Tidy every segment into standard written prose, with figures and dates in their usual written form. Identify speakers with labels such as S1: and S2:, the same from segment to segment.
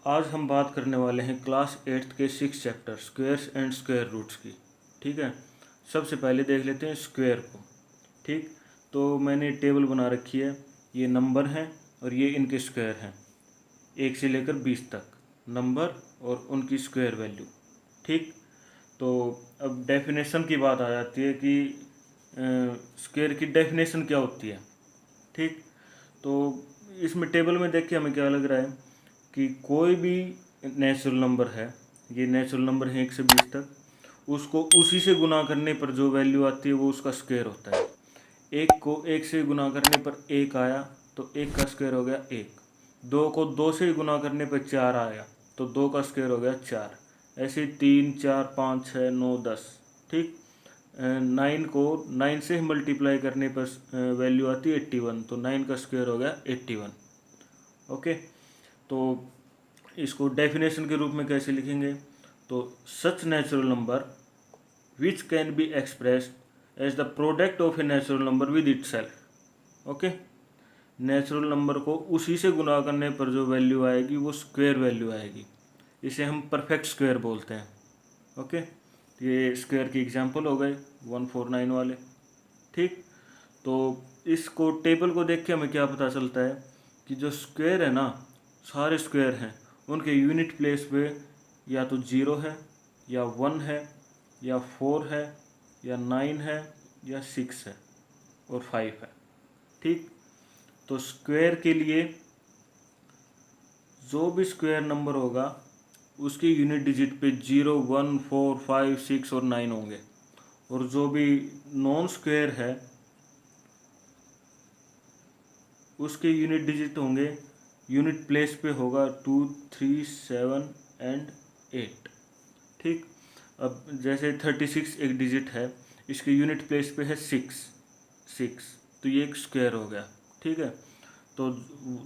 S1: आज हम बात करने वाले हैं क्लास 8th के 6 chapter squares and square roots की। ठीक है, सबसे पहले देख लेते हैं स्क्वायर को। ठीक, तो मैंने टेबल बना रखी है, ये नंबर हैं और ये इनके स्क्वायर हैं, 1 से लेकर 20 तक नंबर और उनकी स्क्वायर वैल्यू। ठीक, तो अब डेफिनेशन की बात आ जाती है कि स्क्वायर की डेफिनेशन क्या होती है। ठीक, तो इसमें टेबल में देख के हमें क्या लग रहा है कि कोई भी नेचुरल नंबर है, ये नेचुरल नंबर है 1 से 20 तक, उसको उसी से गुना करने पर जो वैल्यू आती है वो उसका स्क्वायर होता है। 1 को 1 से गुना करने पर 1 आया तो 1 का स्क्वायर हो गया 1। 2 को 2 से गुना करने पर 4 आया तो 2 का स्क्वायर हो गया 4। ऐसे 3, 4, 5, 6, 9, 10। ठीक, 9 को 9 से मल्टीप्लाई करने पर वैल्यू आती है 81, तो 9 का स्क्वायर हो गया 81। ओके, तो इसको डेफिनेशन के रूप में कैसे लिखेंगे, तो such natural number which can be expressed as the product of a natural number with itself. Okay, natural number को उसी से गुना करने पर जो वैल्यू आएगी वो स्क्वायर वैल्यू आएगी, इसे हम परफेक्ट स्क्वायर बोलते हैं। ओके, ये स्क्वायर की एग्जांपल हो गए 149 वाले। ठीक, तो इसको टेबल को देख के हमें क्या पता चलता है कि जो स्क्वायर है ना, सारे स्क्वायर हैं, उनके यूनिट प्लेस पे या तो 0 है या 1 है या 4 है या 9 है या 6 है और 5 है। ठीक, तो स्क्वायर के लिए जो भी स्क्वायर नंबर होगा उसके यूनिट डिजिट पे 0, 1, 4, 5, 6 और 9 होंगे, और जो भी नॉन स्क्वायर है उसके यूनिट डिजिट होंगे, यूनिट प्लेस पे होगा 2, 3, 7 एंड 8। ठीक, अब जैसे 36 एक डिजिट है, इसके यूनिट प्लेस पे है 6, तो ये एक स्क्वायर हो गया। ठीक है, तो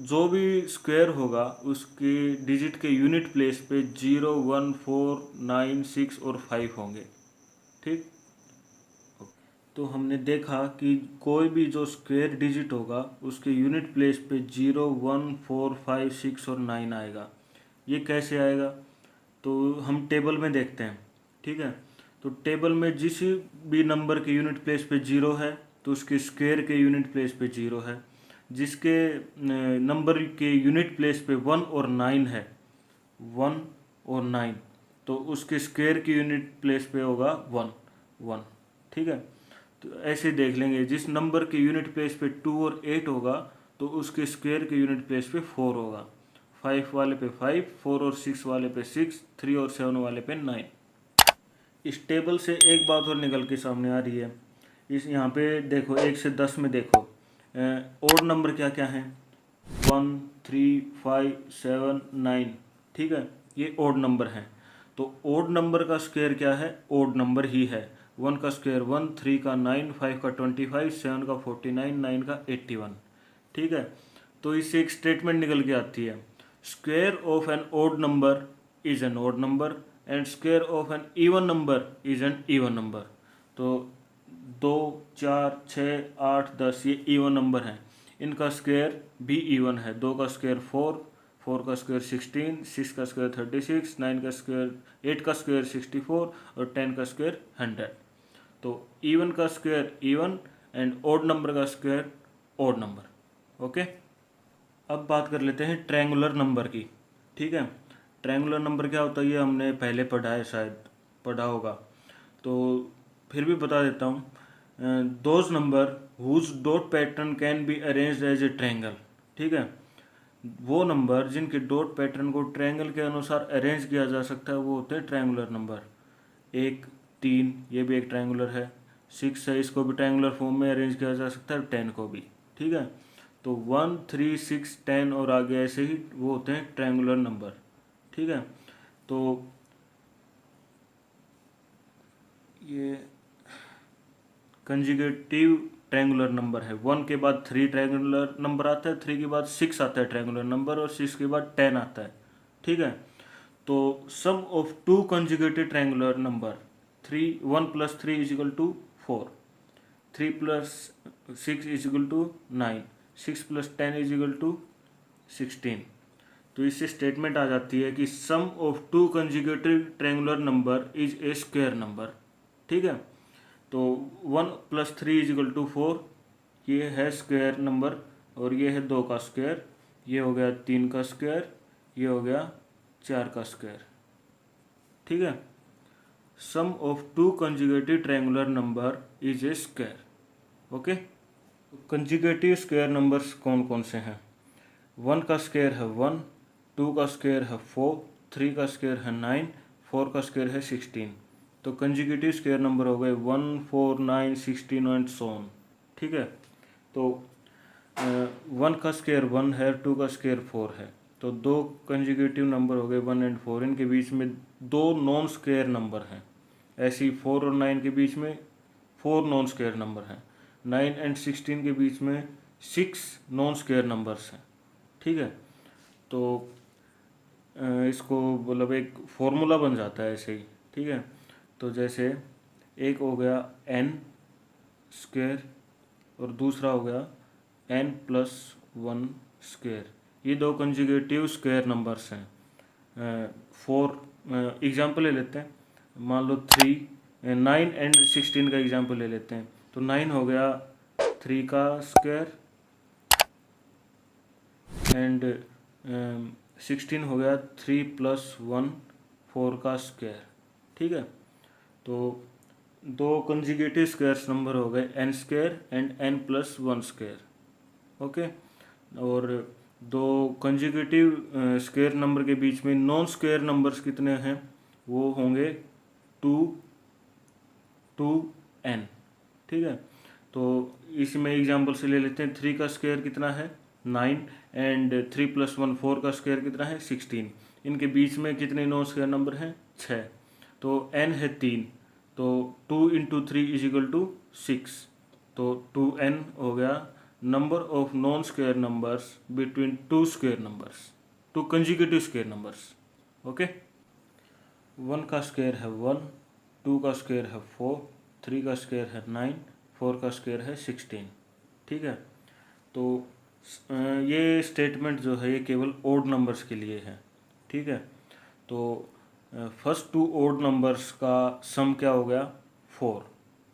S1: जो भी स्क्वायर होगा उसके डिजिट के यूनिट प्लेस पे 0, 1, 4, 9, 6 और 5 होंगे। ठीक, तो हमने देखा कि कोई भी जो स्क्वायर डिजिट होगा उसके यूनिट प्लेस पे 0, 1, 4, 5, 6 और 9 आएगा। ये कैसे आएगा, तो हम टेबल में देखते हैं। ठीक है, तो टेबल में जिस भी नंबर के यूनिट प्लेस पे 0 है तो उसके स्क्वायर के यूनिट प्लेस पे 0 है, जिसके नंबर के यूनिट प्लेस पे 1 और 9 है, 1 और 9, तो उसके स्क्वायर की यूनिट प्लेस पे होगा 1, 1। ठीक है, तो ऐसे देख लेंगे, जिस नंबर के यूनिट प्लेस पे 2 और 8 होगा तो उसके स्क्वायर के यूनिट प्लेस पे 4 होगा, 5 वाले पे 5, 4 और 6 वाले पे 6, 3 और 7 वाले पे 9। इस टेबल से एक बात और निकल के सामने आ रही है, इस यहाँ पे देखो 1 से 10 में देखो ओड नंबर क्या क्या हैं, 1, 3, 5, 7, 9। ठीक है, ये ओड नंबर हैं, तो ओड नंबर का स्क्वायर क्या है, ओड नंबर ही है। 1 का स्क्वायर 1, 3 का 9, 5 का 25, 7 का 49, 9 का 81। ठीक है, तो इससे एक स्टेटमेंट निकल के आती है, square of an odd number is an odd number and square of an even number is an even number. तो 2, 4, 6, 8, 10 ये इवन नंबर हैं, इनका स्क्वायर भी इवन है। 2 का स्क्वायर 4, 4 का स्क्वायर 16, 6 का स्क्वायर 36, 9 का स्क्वायर 8 का स्क्वायर 64 और 10 का स्क्वायर 100। तो इवन का square even and odd number का स्क्वायर ओड नंबर। ओके, अब बात कर लेते हैं ट्रायंगुलर नंबर की। ठीक है, ट्रायंगुलर नंबर क्या होता है ये हमने पहले पढ़ा है, शायद पढ़ा होगा, तो फिर भी बता देता हूँ। Those number whose dot pattern can be arranged as a triangle. ठीक है, वो नंबर जिनके डॉट पैटर्न को ट्रायंगल के अनुसार अरेंज किया जा सकता है वो होते हैं ट्रायंगुलर नंबर। 1, 3 ये भी एक ट्रायंगुलर है, 6 है, इसको भी ट्रायंगुलर फॉर्म में अरेंज किया जा सकता है, 10 को भी। ठीक है, तो 1, 3, 6, 10 और आगे ऐसे ही वो होते हैं ट्रायंगुलर नंबर। ठीक है, तो ये कंजुगेटिव ट्रायंगुलर नंबर है। 1 के बाद 3 ट्रायंगुलर नंबर आता है, 3 के बाद 6 आता है ट्रायंगुलर नंबर, और 6 के बाद 10 आता है। ठीक है, तो सम ऑफ 2 कंजुगेटेड ट्रायंगुलर नंबर 1 + 3 = 4, 3 + 6 = 9, 6 + 10 = 16। तो इससे स्टेटमेंट आ जाती है कि sum of two conjugative triangular number is a square number. ठीक है, तो 1+3 = 4, ये है स्क्वायर नंबर, और ये है 2 का स्क्वायर, ये हो गया 3 का स्क्वायर, ये हो गया 4 का स्क्वायर। ठीक है, sum of two conjugative triangular number is a square. Okay, conjugative square numbers कौन कौन से हैं? 1 का स्क्वायर है 1, 2 का स्क्वायर है 4, 3 का स्क्वायर है 9, 4 का स्क्वायर है 16। तो कंजुगेटिव स्क्वायर नंबर हो गए 1, 4, 9, 16 एंड सो ऑन। ठीक है, तो 1 का स्क्वायर 1 है, 2 का स्क्वायर 4 है, तो 2 कंजुगेटिव नंबर हो गए 1 एंड 4। इनके बीच में 2 नॉन स्क्वायर नंबर हैं। ऐसे ही 4 और 9 के बीच में 4 नॉन स्क्वायर नंबर हैं। 9 एंड 16 के बीच में 6 नॉन स्क्वायर नंबर्स हैं। ठीक है, तो इसको मतलब एक फॉर्मूला बन जाता है ऐसे ही। ठीक है, तो जैसे एक हो गया n स्क्वायर और दूसरा हो गया n+1 स्क्वायर, ये 2 कंजुगेटिव स्क्वायर नंबर्स हैं। 4 एग्जाम्पल ले लेते हैं, मान लो 9 एंड 16 का एग्जाम्पल ले लेते हैं। तो 9 हो गया 3 का स्क्वायर एंड 16 हो गया 3+1 4 का स्क्वायर। ठीक है, तो 2 कंजुगेटिव स्क्वायर्स नंबर हो गए n square and n+1 square. Okay, और 2 कंजुगेटिव स्क्वायर नंबर के बीच में नॉन स्क्वायर नंबर्स कितने हैं? वो होंगे 2, 2n। ठीक है, तो इसमें एग्जाम्पल से ले लेते हैं। 3 का स्क्वायर कितना है? 9 एंड 3+1 4 का स्क्वायर कितना है? 16। इनके बीच में कितने नॉन स्क्वायर नंबर हैं? 6। तो n है 3, तो 2 × 3 = 6। तो 2n हो गया number of non square numbers between 2 square numbers, 2 conjugative square numbers. Okay, 1 का स्क्वायर है 1, 2 का स्क्वायर है 4, 3 का स्क्वायर है 9, 4 का स्क्वायर है 16। ठीक है, तो ये स्टेटमेंट जो है ये केवल ओड नंबर्स के लिए है। ठीक है, तो फर्स्ट 2 ओड नंबर्स का सम क्या हो गया? 4।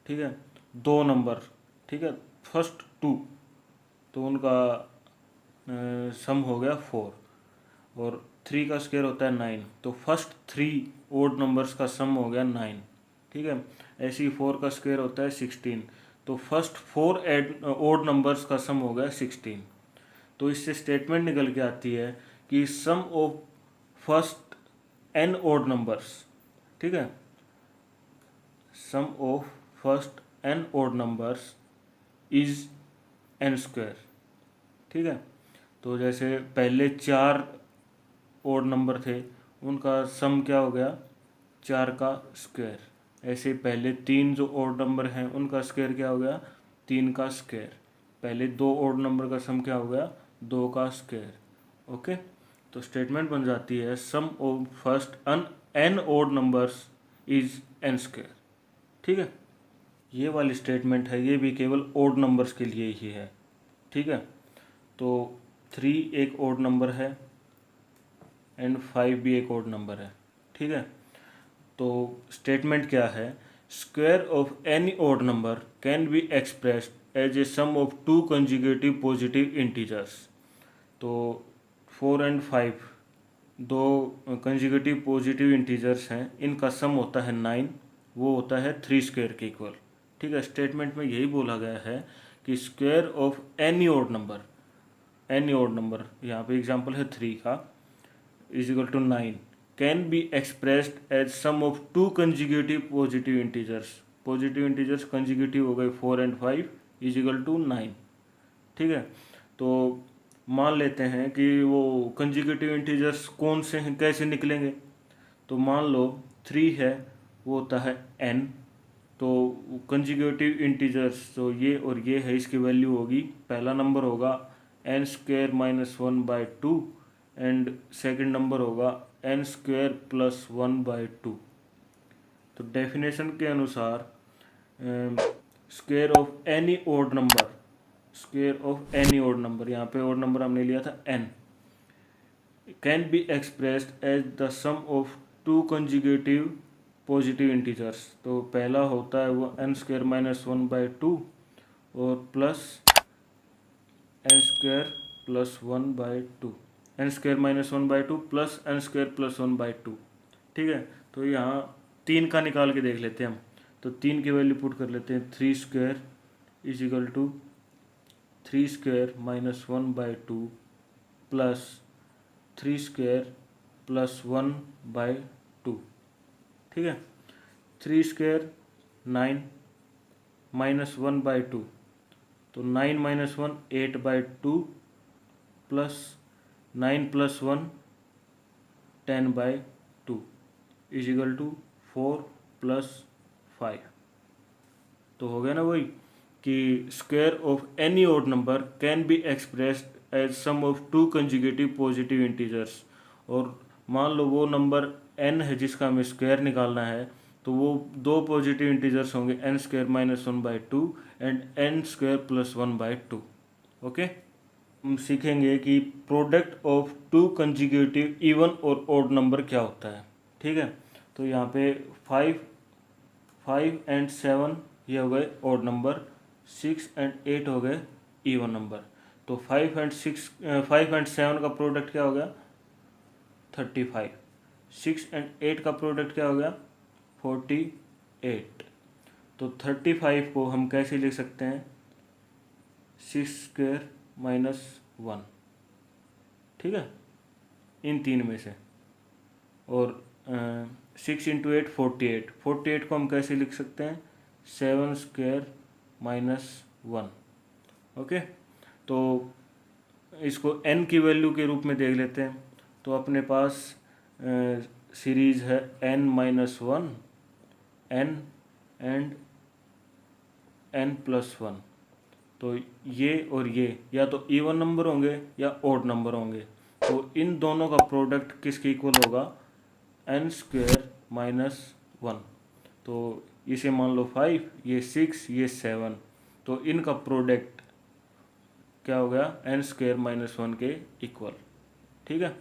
S1: ठीक है, 2 नंबर, ठीक है, फर्स्ट 2, तो उनका सम हो गया 4। और 3 का स्क्वायर होता है 9, तो फर्स्ट 3 ओड नंबर्स का सम हो गया 9। ठीक है, ऐसे ही 4 का स्क्वायर होता है 16, तो फर्स्ट 4 ओड नंबर्स का सम हो गया 16। तो इससे स्टेटमेंट निकल के आती है कि sum of first n odd numbers, ठीक है, sum of first n odd numbers is n square. ठीक है, तो जैसे पहले 4 ओड नंबर थे, उनका सम क्या हो गया? 4 का स्क्वायर। ऐसे पहले 3 जो ओड नंबर हैं उनका स्क्वायर क्या हो गया? 3 का स्क्वायर। पहले 2 ओड नंबर का सम क्या हो गया? 2 का स्क्वायर। ओके, तो स्टेटमेंट बन जाती है sum of first n odd numbers is n square. ठीक है, ये वाली स्टेटमेंट है, ये भी केवल ओड नंबर्स के लिए ही है। ठीक है, तो 3 एक ओड नंबर है एंड 5 भी एक ओड नंबर है। ठीक है, तो स्टेटमेंट क्या है? Square of any odd number can be expressed as a sum of 2 conjugative positive integers. तो 4 एंड 5 2 कंजुगेटिव पॉजिटिव इंटीजर्स हैं, इनका सम होता है 9, वो होता है 3 स्क्वायर के इक्वल। ठीक है, स्टेटमेंट में यही बोला गया है कि square of any odd number, any odd number, यहाँ पे एग्जांपल है 3 का, = 9 can be expressed as sum of 2 conjugative positive integers. Positive integers conjugative हो गए 4 एंड 5 = 9। ठीक है, तो मान लेते हैं कि वो कंजुगेटिव इंटीजर्स कौन से हैं, कैसे निकलेंगे? तो मान लो 3 है, वो होता है n, तो कंजुगेटिव इंटीजर्स तो ये और ये है, इसकी वैल्यू होगी, पहला नंबर होगा n² - 1/2 एंड सेकंड नंबर होगा n² + 1/2। तो डेफिनेशन के अनुसार square of any odd number, square of any odd number, यहाँ पे ओड नंबर हमने लिया था n, can be expressed as the sum of two conjugative positive integers. तो पहला होता है वो n स्क्वायर माइनस 1/2 और plus n square plus 1/2, n square minus 1/2 plus n square plus 1/2। ठीक है, तो यहाँ 3 का निकाल के देख लेते हैं हम। तो 3 की वैल्यू पुट कर लेते हैं, 3 square is equal to 3 square minus 1/2 plus 3 square plus 1/2। ठीक है, 3 स्क्वायर 9 माइनस 1/2, तो 9 minus 1 8/2 plus 9 plus 1 10/2 is equal to 4 plus 5। तो हो गया ना वही कि square of any odd number can be expressed as sum of two conjugative positive integers. और मान लो वो नंबर n है जिसका हमें स्क्वायर निकालना है, तो वो दो पॉजिटिव इंटीजर्स होंगे n square minus 1/2 and n square plus 1/2। Okay, हम सीखेंगे कि product of two conjugative even और ऑड नंबर क्या होता है। ठीक है, तो यहाँ पे 5 एंड 7 ये हो गए ऑड नंबर, 6 एंड 8 हो गए इवन नंबर। तो 5 एंड 7 का प्रोडक्ट क्या हो गया 35, 6 एंड 8 का प्रोडक्ट क्या हो गया 48। तो 35 को हम कैसे लिख सकते हैं 6 स्क्वायर माइनस 1। ठीक है, इन तीन में से। और 6 इंटू 8 48, 48 को हम कैसे लिख सकते हैं 7 स्क्वायर माइनस 1। ओके, तो इसको n की वैल्यू के रूप में देख लेते हैं। तो अपने पास सीरीज है n minus 1 n and n plus 1। तो ये और ये या तो इवन नंबर होंगे या ऑड नंबर होंगे। तो इन दोनों का प्रोडक्ट किसके इक्वल होगा n स्क्वायर माइनस 1। तो इसे मान लो 5, ये 6, ये 7, तो इनका प्रोडक्ट क्या हो गया n स्क्वायर माइनस 1 के इक्वल। ठीक है।